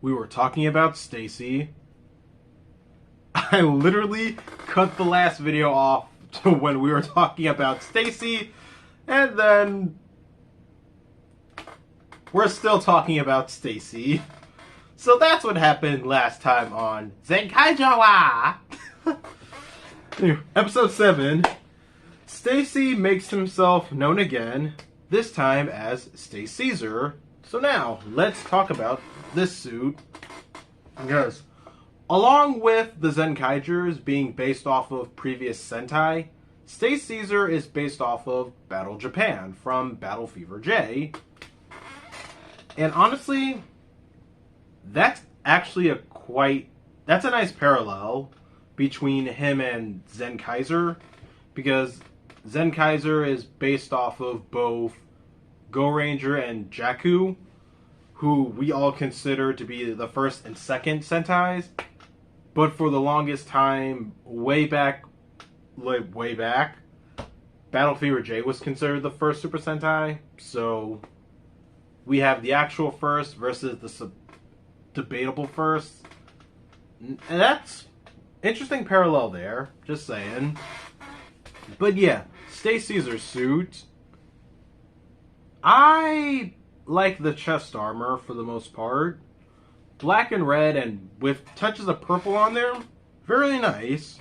we were talking about Stacy. I literally cut the last video off to when we were talking about Stacy, and then we're still talking about Stacy. So that's what happened last time on ZENKAIGER WAHHHH. Episode 7. Stacy makes himself known again, this time as Stacyzer. So now, let's talk about this suit. Because, along with the Zenkaigers being based off of previous Sentai, Stacyzer is based off of Battle Japan from Battle Fever J. And honestly, that's actually that's a nice parallel between him and Zenkaiger, because Zenkaiger is based off of both Go Ranger and Jakku, who we all consider to be the first and second Sentais, but for the longest time, way back, Battle Fever J was considered the first Super Sentai, so we have the actual first versus the debatable first, and that's interesting parallel there, just saying. But yeah, Stacyzer's suit, I like the chest armor for the most part. Black and red and with touches of purple on there, very nice.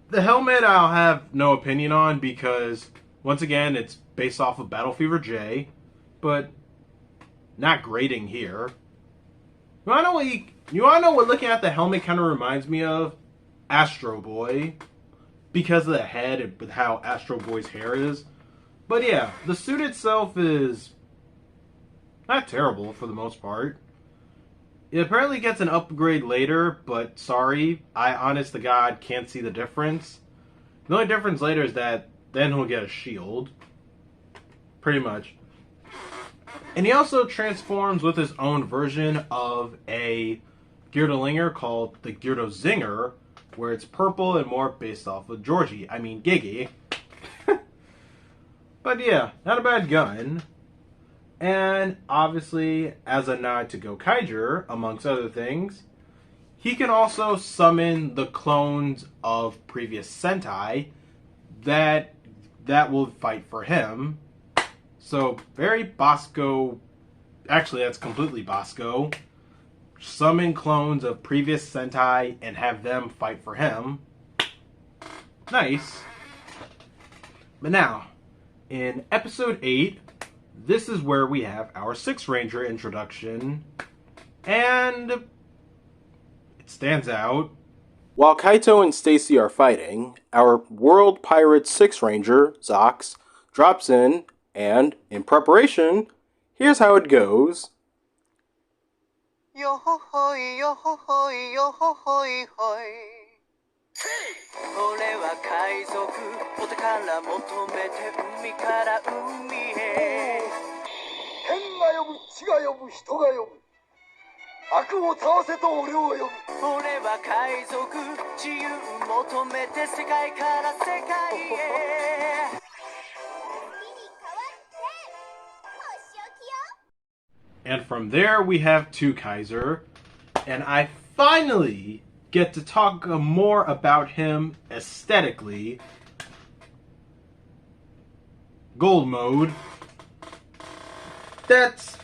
The helmet I'll have no opinion on because, once again, it's based off of Battle Fever J, but not grading here. You wanna know what looking at the helmet kind of reminds me of? Astro Boy. Because of the head and with how Astro Boy's hair is. But yeah, the suit itself is not terrible for the most part. It apparently gets an upgrade later, but sorry, I honest to God can't see the difference. The only difference later is that then he'll get a shield. Pretty much. And he also transforms with his own version of a Geardolinger called the Zinger, where it's purple and more based off of Gigi. But yeah, not a bad gun. And obviously, as a nod to Gokaiger, amongst other things, he can also summon the clones of previous Sentai that will fight for him. So, very Bosco. Actually, that's completely Bosco. Summon clones of previous Sentai and have them fight for him. Nice. But now, in episode 8, this is where we have our 6 Ranger introduction. And it stands out. While Kaito and Stacy are fighting, our World Pirate 6 Ranger, Zox, drops in, and, in preparation, here's how it goes. Yo ho hoi, yo ho hoi, yo ho hoi hoi. And from there we have Kaiser, and I finally get to talk more about him aesthetically. Gold mode. It's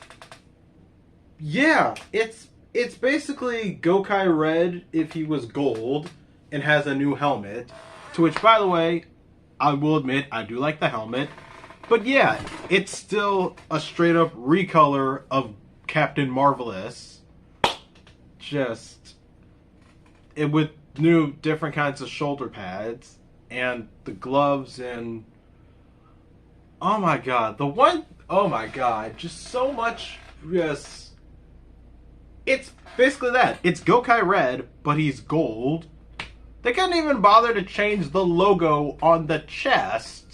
basically Gokai Red if he was gold and has a new helmet, to which, by the way, I will admit I do like the helmet. But yeah, it's still a straight up recolor of Captain Marvelous. With new different kinds of shoulder pads and the gloves and oh my god, just so much. It's basically that. It's Gokai Red, but he's gold. They couldn't even bother to change the logo on the chest.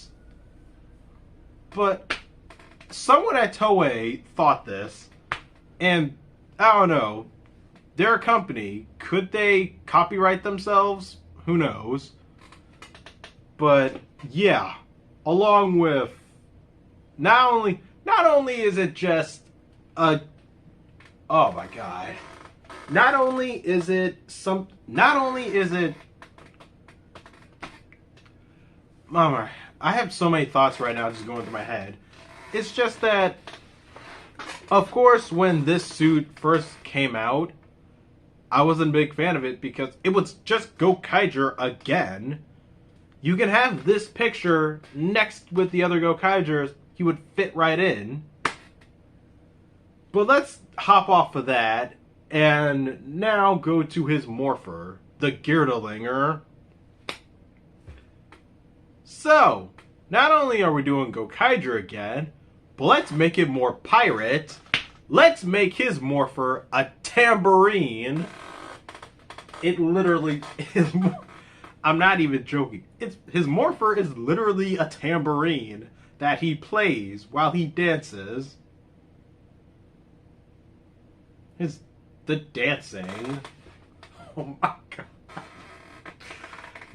But someone at Toei thought this, and I don't know, their company, could they copyright themselves? Who knows? But yeah, along with not only is it just a Oh my god. Not only is it Mama, I have so many thoughts right now just going through my head. It's just that, of course, when this suit first came out, I wasn't a big fan of it because it was just Gokaiger again. You can have this picture next with the other Gokaigers, he would fit right in. But let's hop off of that and now go to his Morpher, the Girdlinger. So, not only are we doing Gokaiger again, but let's make it more pirate. Let's make his Morpher a tambourine. It literally is. I'm not even joking. His Morpher is literally a tambourine that he plays while he dances. The dancing. Oh my god.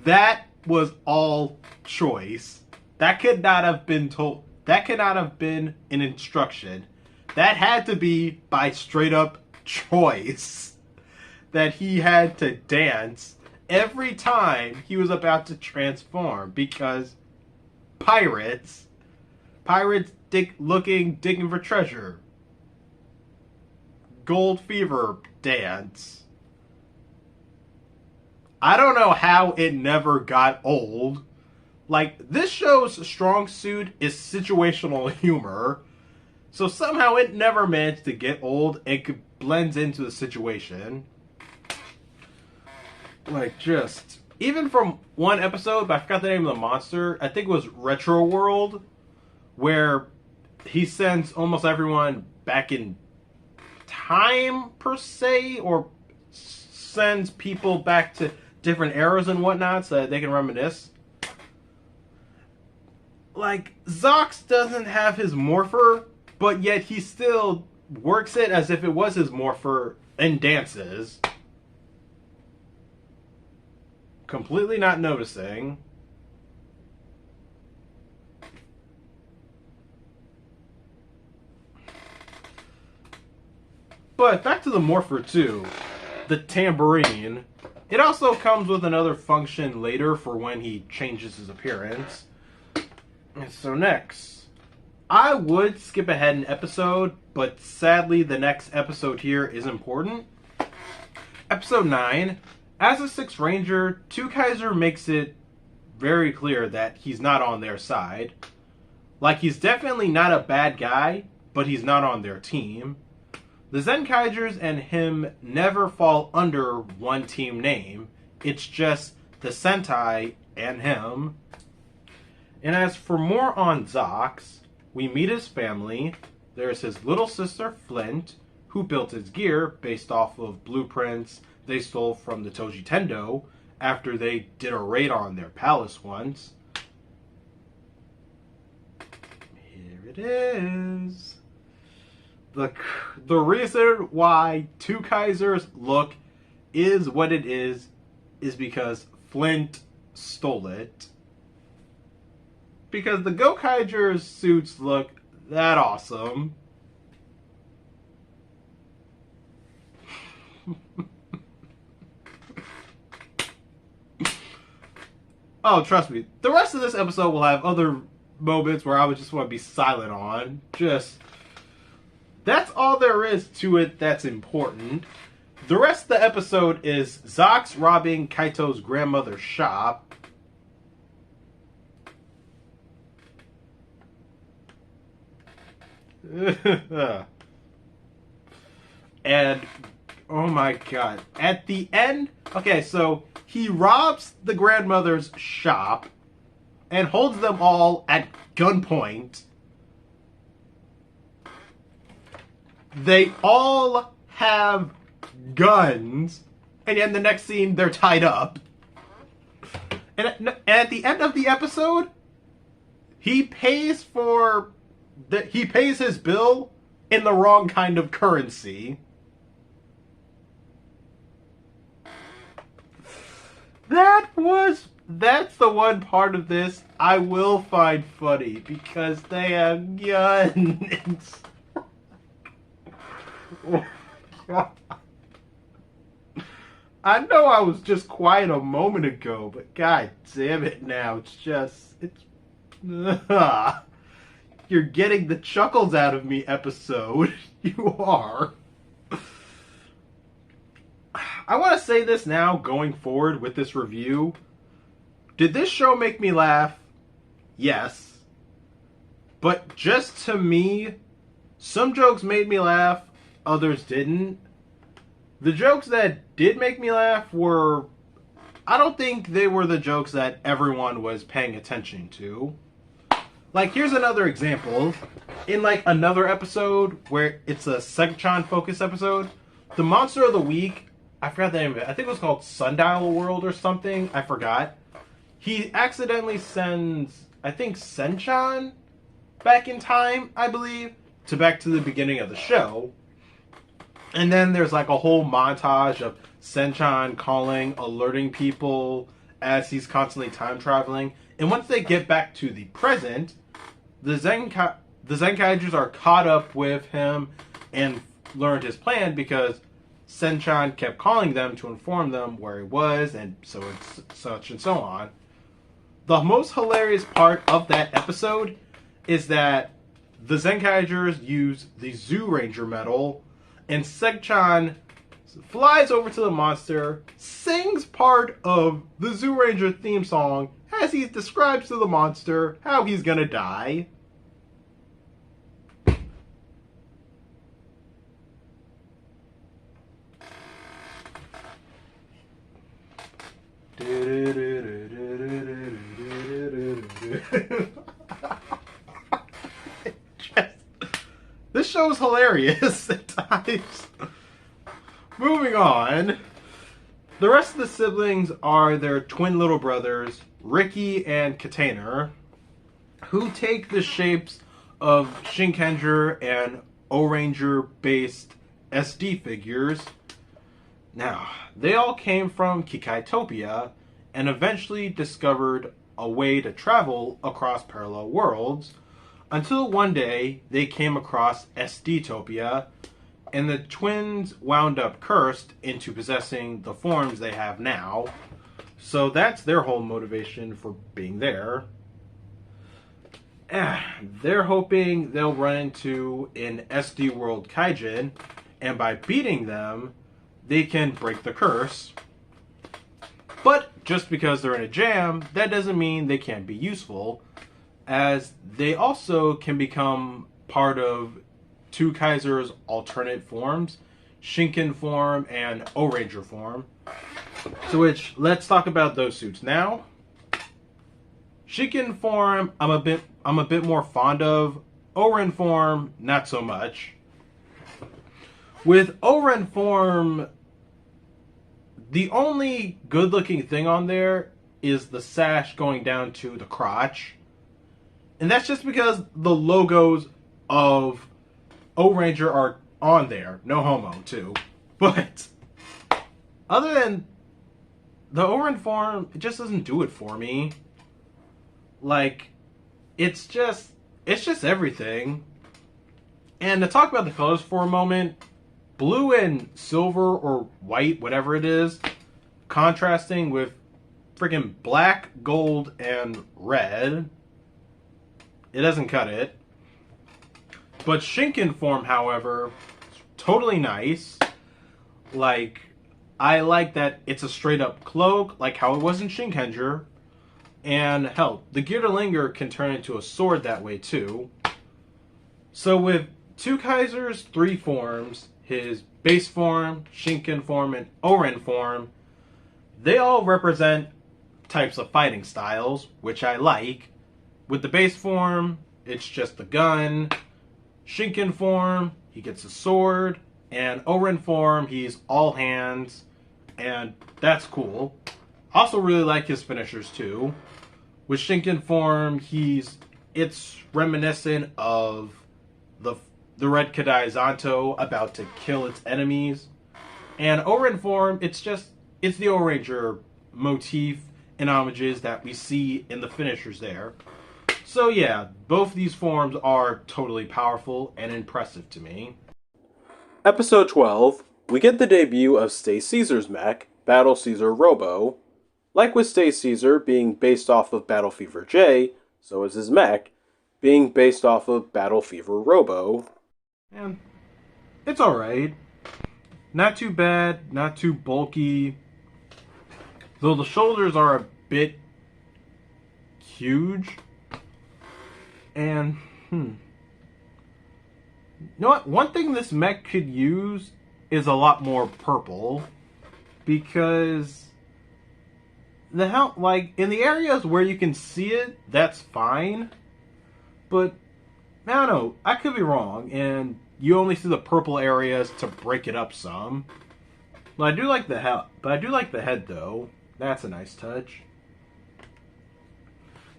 That was all choice. That could not have been told. That could not have been an instruction. That had to be by straight up choice. That he had to dance every time he was about to transform because pirates digging for treasure. Gold fever dance. I don't know how it never got old. Like, this show's strong suit is situational humor. So somehow it never managed to get old and blends into the situation. Like, just... Even from one episode, but I forgot the name of the monster. I think it was Retro World. Where he sends almost everyone back in time, per se. Or sends people back to different eras and whatnot so that they can reminisce. Like, Zox doesn't have his Morpher, but yet he still works it as if it was his Morpher and dances. Completely not noticing. But back to the Morpher 2, the tambourine. It also comes with another function later for when he changes his appearance. And so next, I would skip ahead an episode, but sadly the next episode here is important. Episode 9. As a 6th Ranger, ZENKAIGER makes it very clear that he's not on their side. Like, he's definitely not a bad guy, but he's not on their team. The ZENKAIGERs and him never fall under one team name. It's just the Sentai and him. And as for more on Zox, we meet his family. There's his little sister, Flint, who built his gear based off of blueprints they stole from the Toji Tendo after they did a raid on their palace once. Here it is. The reason why ZENKAIGER's look is what it is because Flint stole it. Because the Gokaiger's suits look that awesome. Oh, trust me. The rest of this episode will have other moments where I would just want to be silent on. That's all there is to it that's important. The rest of the episode is Zox robbing Kaito's grandmother's shop. And, oh my god. At the end, okay, so he robs the grandmother's shop and holds them all at gunpoint. They all have guns, and in the next scene, they're tied up. And at the end of the episode, he pays his bill in the wrong kind of currency. That's the one part of this I will find funny, because they have guns. I know I was just quiet a moment ago, but god damn it now, it's you're getting the chuckles out of me, episode. You are. I want to say this now, going forward with this review. Did this show make me laugh? Yes. But just to me, some jokes made me laugh, others didn't. The jokes that did make me laugh were... I don't think they were the jokes that everyone was paying attention to. Like, here's another example. In, like, another episode where it's a Senchan focus episode, the monster of the week, I forgot the name of it. I think it was called Sundial World or something. I forgot. He accidentally sends, I think, Senchan back in time, I believe, back to the beginning of the show. And then there's, like, a whole montage of Senchan calling, alerting people as he's constantly time traveling. And once they get back to the present, the Zenkaigers are caught up with him and learned his plan because Senchan kept calling them to inform them where he was and such and so on. The most hilarious part of that episode is that the Zenkaigers use the Zoo Ranger medal, and Senchan flies over to the monster, sings part of the Zoo Ranger theme song as he describes to the monster how he's gonna die. This show is hilarious at times. Moving on. The rest of the siblings are their twin little brothers, Ricky and Katana, who take the shapes of Shinkenger and O-Ranger based SD figures. Now, they all came from Kikaitopia and eventually discovered a way to travel across parallel worlds until one day they came across SD-topia, and the twins wound up cursed into possessing the forms they have now. So that's their whole motivation for being there. They're hoping they'll run into an SD World Kaijin, and by beating them, they can break the curse. But just because they're in a jam, that doesn't mean they can't be useful, as they also can become part of two Kaiser's alternate forms, Shinken form and O-Ranger form. So let's talk about those suits now. Shinken form, I'm a bit more fond of. O-Ren form, not so much. With O-Ren form, the only good-looking thing on there is the sash going down to the crotch. And that's just because the logos of O-Ranger are on there. No homo, too. But other than the O-Ren form, it just doesn't do it for me. Like, it's just everything. And to talk about the colors for a moment, blue and silver or white, whatever it is, contrasting with freaking black, gold, and red. It doesn't cut it. But Shinken form, however, is totally nice. Like, I like that it's a straight up cloak, like how it was in Shinkenger. And hell, the Gearlinger can turn into a sword that way too. So with two Kaisers, three forms, his base form, Shinken form, and O-Ren form, they all represent types of fighting styles, which I like. With the base form, it's just the gun. Shinken form, he gets a sword. And O-Ren form, he's all hands. And that's cool. Also really like his finishers too. With Shinken form, it's reminiscent of the Red Kadai Zanto about to kill its enemies. And O-Ren form, it's the O-Ranger motif and homages that we see in the finishers there. So yeah, both these forms are totally powerful and impressive to me. Episode 12, We get the debut of Stay Caesar's mech, Battle Caesar Robo. Like with Stay Caesar being based off of Battle Fever J, so is his mech being based off of Battle Fever Robo. And it's alright. Not too bad, not too bulky. Though the shoulders are a bit huge. And, you know what? One thing this mech could use is a lot more purple. Because like, in the areas where you can see it, that's fine. But, I don't know. I could be wrong. And you only see the purple areas to break it up some. But I do like the head, though. That's a nice touch.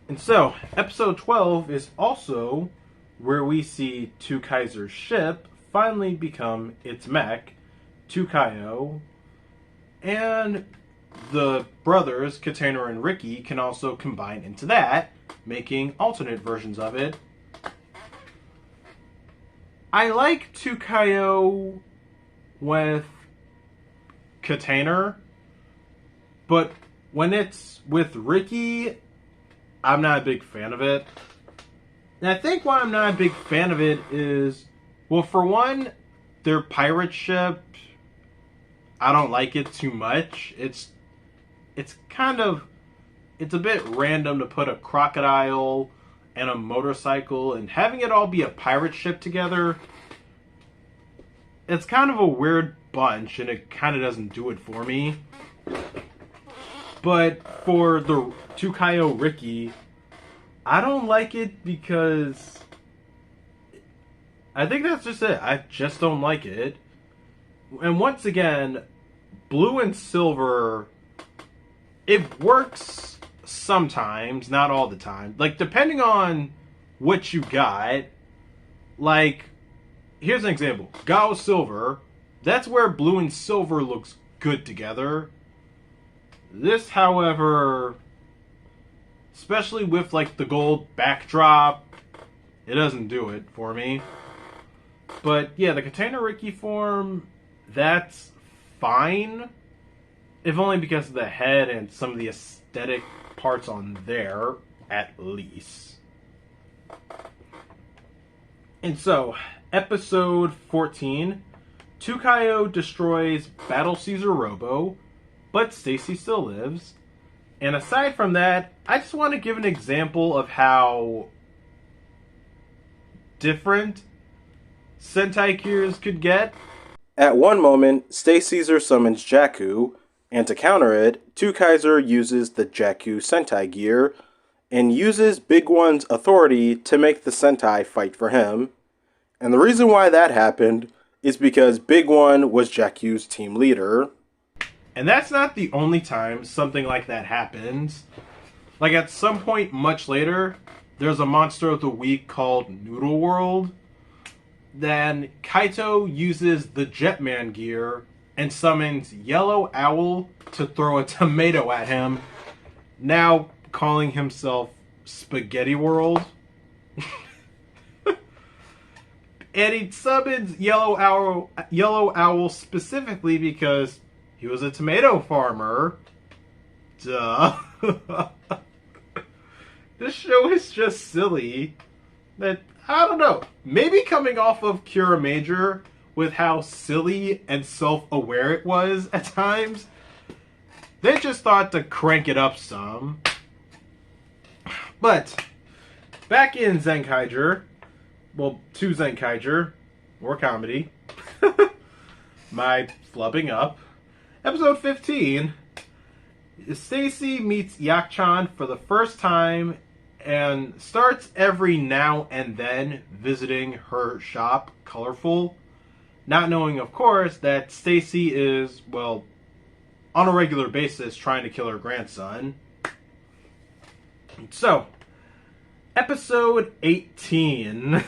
And so, episode 12 is also where we see Kaiser's ship finally become its mech, Kaio. And the brothers, Katana and Ricky, can also combine into that, making alternate versions of it. I like Kaio with Katana, but when it's with Ricky, I'm not a big fan of it. And I think why I'm not a big fan of it is, well, for one, their pirate ship, I don't like it too much. It's a bit random to put a crocodile and a motorcycle and having it all be a pirate ship together. It's kind of a weird bunch and it kind of doesn't do it for me. But for the Kaio Ricky, I don't like it because I think that's just it. I just don't like it. And once again, blue and silver, it works sometimes, not all the time. Like, depending on what you got, like, here's an example. Gao Silver, that's where blue and silver looks good together. This, however, especially with, like, the gold backdrop, it doesn't do it for me. But, yeah, the Katana Ricky form, that's fine. If only because of the head and some of the aesthetic parts on there, at least. And so, episode 14, Kaio destroys Battle Caesar Robo, but Stacy still lives. And aside from that, I just want to give an example of how different Sentai gears could get. At one moment, Stay Caesar summons Jakku, and to counter it, Kaiser uses the Jakku Sentai gear and uses Big One's authority to make the Sentai fight for him. And the reason why that happened is because Big One was Jakku's team leader. And that's not the only time something like that happens. Like, at some point much later, there's a monster of the week called Noodle World. Then Kaito uses the Jetman gear and summons Yellow Owl to throw a tomato at him, now calling himself Spaghetti World. And he summons Yellow Owl specifically because he was a tomato farmer. Duh. This show is just silly. That, I don't know, maybe coming off of Cura Major with how silly and self-aware it was at times, they just thought to crank it up some. But, back in ZENKAIGER, well, to ZENKAIGER, more comedy, my flubbing up, episode 15, Stacy meets Yak-chan for the first time and starts every now and then visiting her shop, Colorful, not knowing, of course, that Stacy is, well, on a regular basis trying to kill her grandson. So, episode 18.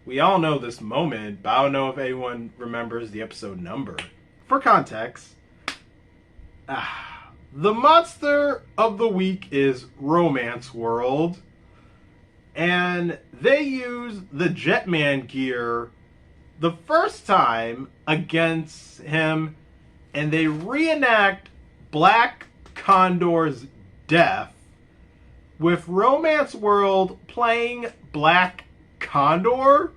We all know this moment, but I don't know if anyone remembers the episode number. For context, the monster of the week is Romance World, and they use the Jetman gear the first time against him, and they reenact Black Condor's death with Romance World playing Black Condor.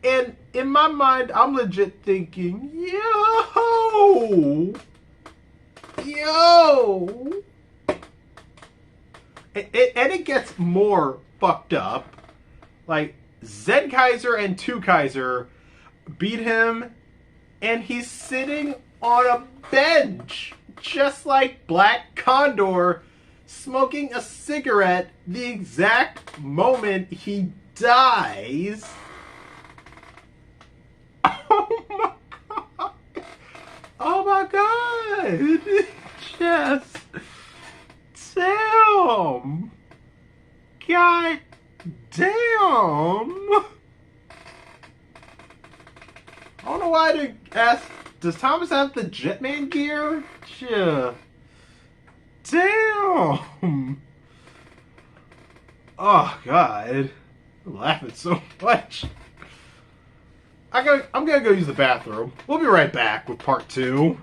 And in my mind, I'm legit thinking, yo! And it gets more fucked up. Like, ZENKAIGER and 2Kaiser beat him, and he's sitting on a bench, just like Black Condor, smoking a cigarette the exact moment he dies. Oh my god! Just damn! God damn! I don't know why I didn't ask. Does Thomas have the Jetman gear? Yeah. Damn! Oh god. I'm laughing so much. I'm gonna go use the bathroom. We'll be right back with part 2.